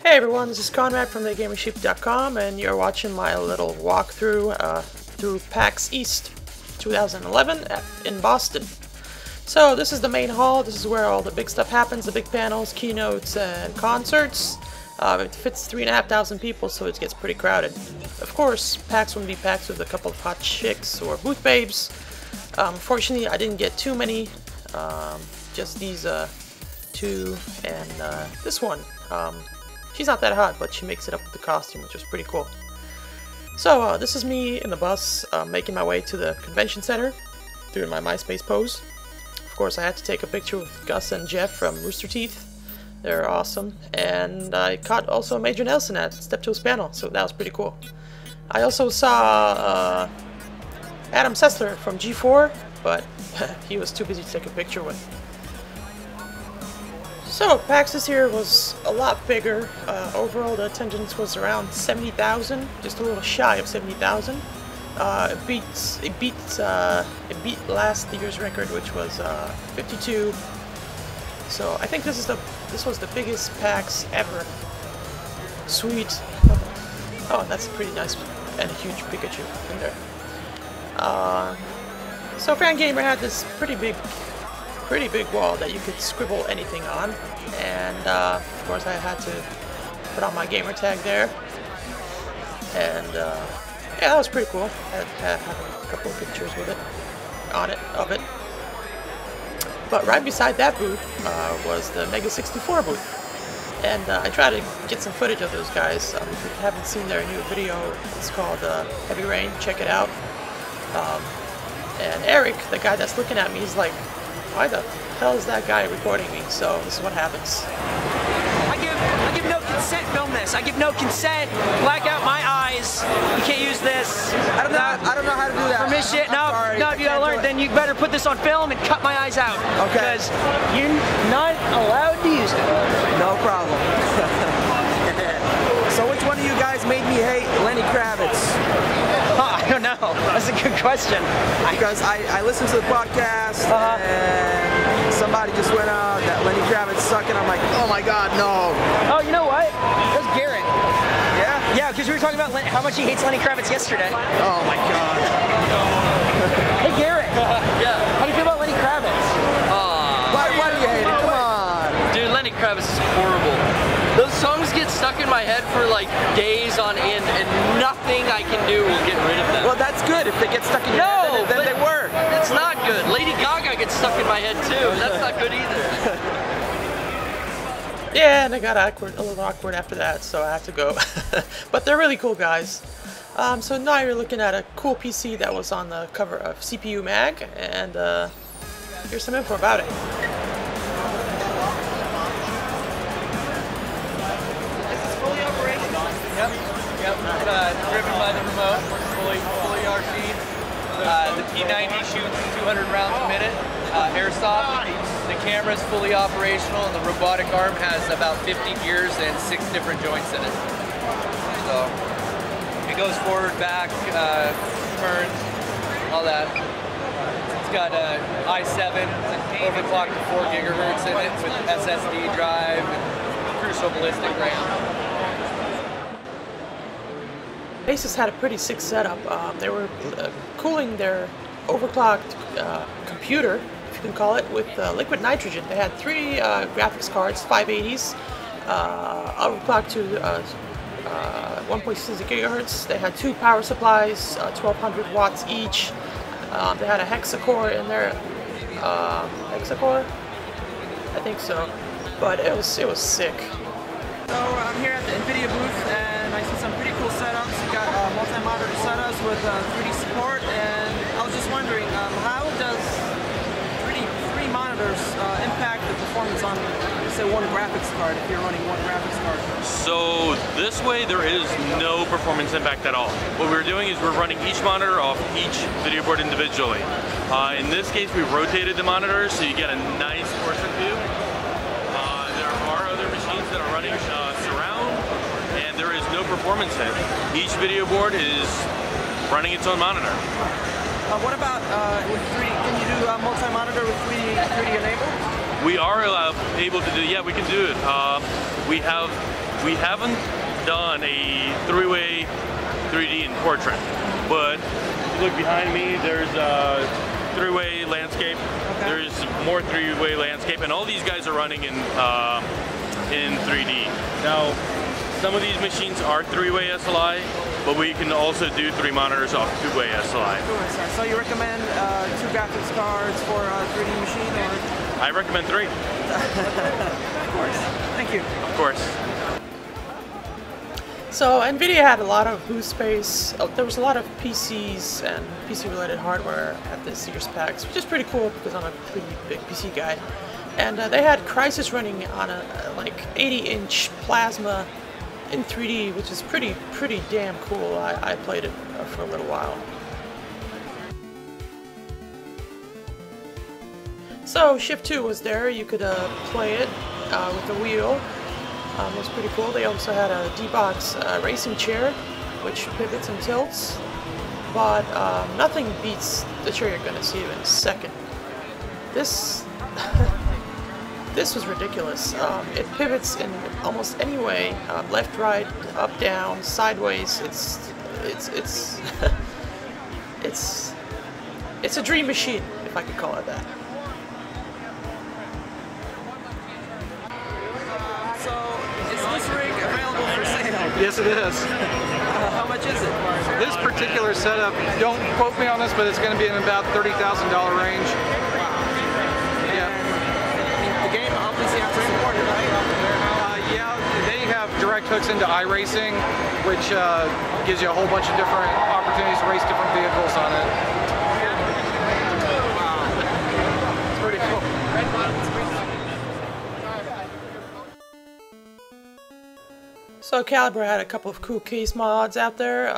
Hey everyone, this is Conrad from TheGamersHeap.com, and you're watching my little walkthrough through PAX East 2011 in Boston. So this is the main hall. This is where all the big stuff happens, the big panels, keynotes, and concerts. It fits 3,500 people, so it gets pretty crowded. Of course, PAX wouldn't be packed with a couple of hot chicks or booth babes. Fortunately, I didn't get too many, just these two and this one. She's not that hot, but she makes it up with the costume, which was pretty cool. So this is me in the bus, making my way to the convention center, doing my MySpace pose. Of course, I had to take a picture with Gus and Jeff from Rooster Teeth. They're awesome. And I caught also Major Nelson at Step 2's panel, so that was pretty cool. I also saw Adam Sessler from G4, but he was too busy to take a picture with. So, PAX this year was a lot bigger. Overall, the attendance was around 70,000, just a little shy of 70,000. It beat last year's record, which was 52. So I think this was the biggest PAX ever. Sweet. Oh, that's a pretty nice and huge Pikachu in there. So Fangamer had this pretty big wall that you could scribble anything on, and of course I had to put on my gamer tag there, and yeah, that was pretty cool. I had a couple of pictures with it, of it. But right beside that booth was the Mega 64 booth, and I tried to get some footage of those guys. If you haven't seen their new video, it's called Heavy Rain. Check it out. And Eric, the guy that's looking at me, is like, why the hell is that guy recording me? So this is what happens. I give no consent. Film this. I give no consent. Black out my eyes. You can't use this. I don't know how to do that. Permission? No, you gotta learn. Then you better put this on film and cut my eyes out. Okay. Because you're not allowed to use it. No problem. So which one of you guys made me hate Lenny Kravitz? I don't know. That's a good question. Because I listened to the podcast and somebody just went out that Lenny Kravitz sucked, and I'm like, oh my god, no. Oh, you know what? It was Garrett. Yeah? Yeah, because we were talking about how much he hates Lenny Kravitz yesterday. Oh my god. Hey Garrett. Yeah. How do you feel about Lenny Kravitz? Why do you hate it? Come on. Dude, Lenny Kravitz is horrible. Those songs get stuck in my head for like days on end, and nothing I can do will get rid of them. Well, that's good. If they get stuck in your head, then they work. It's not good. Lady Gaga gets stuck in my head too. That's not good either. Yeah, and it got a little awkward after that, so I have to go. But they're really cool guys. So now you're looking at a cool PC that was on the cover of CPU Mag, and here's some info about it. Yep. Driven by the remote, fully RC. The P90 shoots 200 rounds a minute. Airsoft. The camera's fully operational, and the robotic arm has about 50 gears and 6 different joints in it. So it goes forward, back, turns, all that. It's got i7 overclocked to 4 gigahertz in it with SSD drive and Crucial ballistic RAM. Asus had a pretty sick setup. They were cooling their overclocked computer, if you can call it, with liquid nitrogen. They had 3 graphics cards, 580s, overclocked to 1.6 gigahertz. They had 2 power supplies, 1200 watts each. They had a hexacore in there. Hexacore? I think so. But it was sick. So I'm here at the NVIDIA booth, and I see some pretty cool setups. You got multi-monitor setups with 3D support, and I was just wondering, how does 3 monitors impact the performance on, say, one graphics card, if you're running one graphics card? So this way there is no performance impact at all. What we're doing is we're running each monitor off each video board individually. In this case, we rotated the monitors so you get a nice portrait view. There are other machines that are running surround, and there is no performance hit. Each video board is running its own monitor. What about with 3D? Can you do multi-monitor with 3D enabled? We are able to do, yeah, we can do it. we haven't done a three-way 3D in portrait, but if you look behind me, there's a three-way landscape. Okay. There's more three-way landscape, and all these guys are running in 3D. Now, some of these machines are three-way SLI, but we can also do 3 monitors off two-way SLI. So you recommend 2 graphics cards for a 3D machine, or? I recommend 3. Of course. Thank you. Of course. So NVIDIA had a lot of booth space. There was a lot of PCs and PC-related hardware at this year's PAX, which is pretty cool because I'm a pretty big PC guy. And they had Crysis running on a like 80-inch plasma in 3D, which is pretty damn cool. I played it for a little while. So Shift 2 was there. You could play it with the wheel. It was pretty cool. They also had a D-Box racing chair, which pivots and tilts, but nothing beats the chair you're going to see in a second. This this was ridiculous. It pivots in almost any way, left, right, up, down, sideways. It's a dream machine, if I could call it that. Yes, it is. How much is it? This particular setup, don't quote me on this, but it's going to be in about $30,000 range. Yeah. The game obviously has to support it, right? Yeah, they have direct hooks into iRacing, which gives you a whole bunch of different opportunities to race different vehicles on it. It's pretty cool. So Calibre had a couple of cool case mods out there.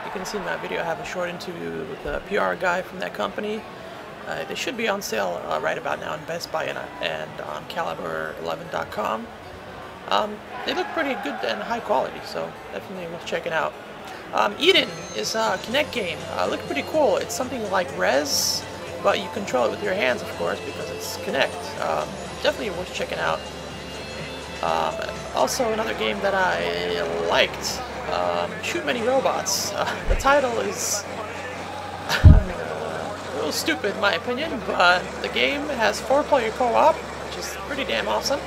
You can see in that video I have a short interview with the PR guy from that company. They should be on sale right about now in Best Buy and on Calibre11.com. They look pretty good and high quality, so definitely worth checking out. Eden is a Kinect game. Looks pretty cool. It's something like Rez, but you control it with your hands, of course, because it's Kinect. Definitely worth checking out. Also another game that I liked, Shoot Many Robots. The title is a little stupid in my opinion, but the game has 4-player co-op, which is pretty damn awesome.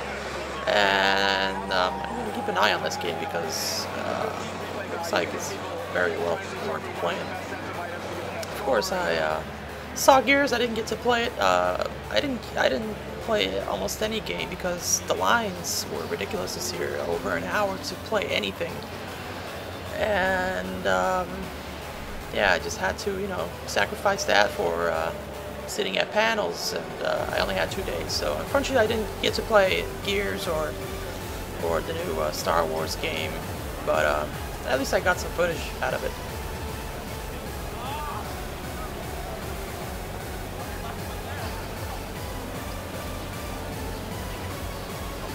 And I'm going to keep an eye on this game because it looks like it's very well worth playing. Of course, I saw Gears. I didn't get to play it. I didn't play almost any game because the lines were ridiculous this year, over an hour to play anything. And yeah, I just had to, you know, sacrifice that for sitting at panels, and I only had 2 days, so unfortunately I didn't get to play Gears or the new Star Wars game, but at least I got some footage out of it.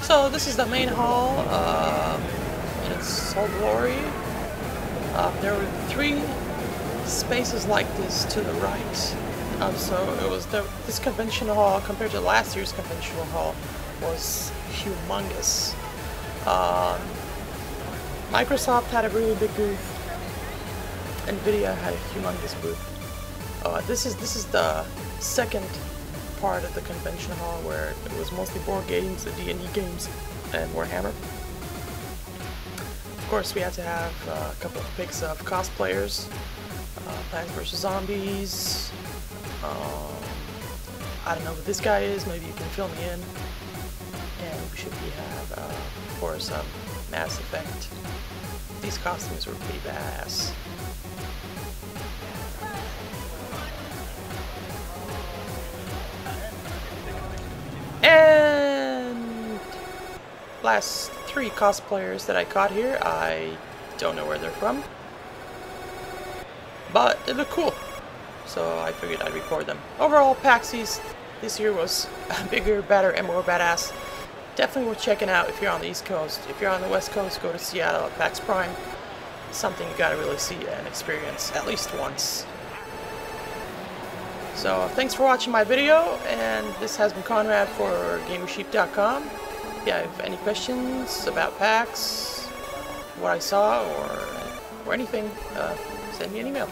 So this is the main hall in its whole glory. There were 3 spaces like this to the right. So it was this convention hall compared to last year's convention hall was humongous. Microsoft had a really big booth. NVIDIA had a humongous booth. This is the second part of the convention hall where it was mostly board games, the D&D games, and Warhammer. Of course, we had to have a couple of pics of cosplayers, Plants vs. Zombies. I don't know who this guy is. Maybe you can fill me in. And we should have, of course, Mass Effect. These costumes were pretty badass. And last 3 cosplayers that I caught here, I don't know where they're from, but they look cool, so I figured I'd record them. Overall, PAX East this year was bigger, better, and more badass. Definitely worth checking out if you're on the East Coast. If you're on the West Coast, go to Seattle at PAX Prime. It's something you gotta really see and experience at least once. So thanks for watching my video, and this has been Conrad for Gamersheep.com. yeah, if any questions about PAX, what I saw, or anything, send me an email.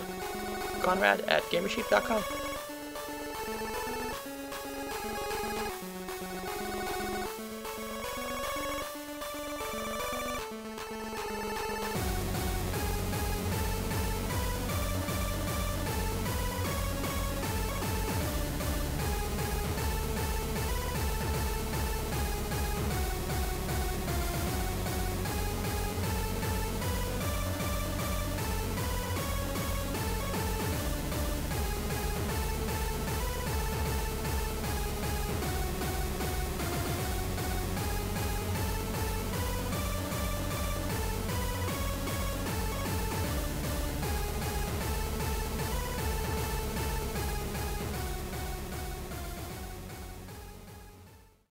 Conrad@gamersheep.com.